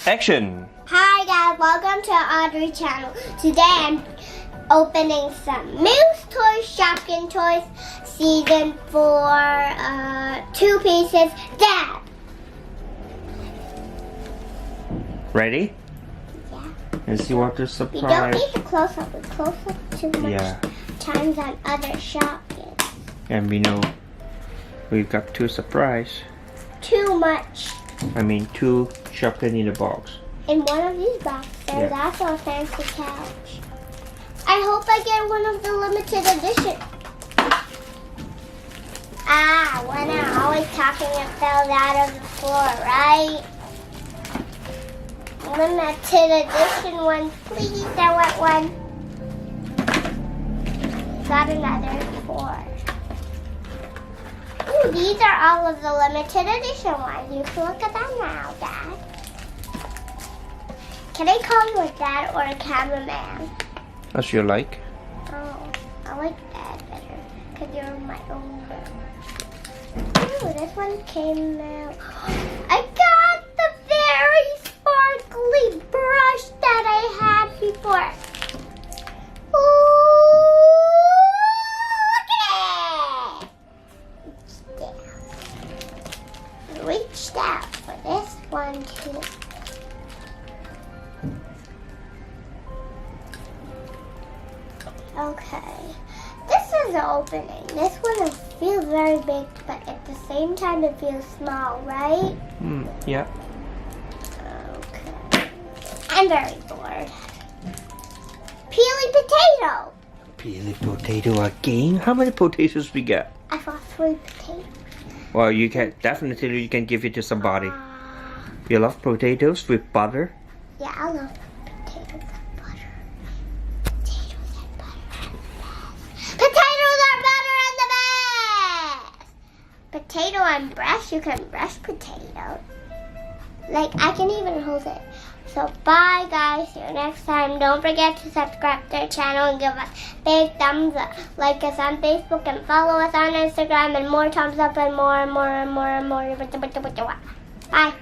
Action! Hi guys, welcome to Audrey channel. Today I'm opening some myToyS Shopkins toys, season 4, 2 pieces. Dad! Ready? Yeah. Let's see what the You surprise. don't need to close up. We close up too much Yeah. times on other Shopkins. And we know we've got 2 surprise. Too much. I mean 2 Shopkins in the box. In one of these boxes, there's also a fancy couch. I hope I get one of the limited edition. When I'm always talking, it fell out of the floor, right? Limited edition one, please. I want one. Got another 4. Ooh, these are all of the limited edition ones. You can look at them now, Dad. Can I call you a dad or a cameraman? As you like. Oh, I like dad better because you're my older. Ooh, this one came out. I got the very sparkly brush that I had before. Ooh, look at it! Reached out for this one too. Okay, this is the opening. This one will feel very big, but at the same time it feels small, right? Yeah. Okay. I'm very bored. Peely potato. Peely potato again? How many potatoes we get? I got 3 potatoes. Well, you can definitely give it to somebody. You love potatoes with butter? Yeah, I love potatoes and butter. Potatoes and butter are the best. Potatoes are butter and the best. Potato and brush, you can brush potato. Like, I can even hold it. So, bye guys. See you next time. Don't forget to subscribe to our channel and give us big thumbs up. Like us on Facebook and follow us on Instagram and more thumbs up and more and more and more and more. Bye.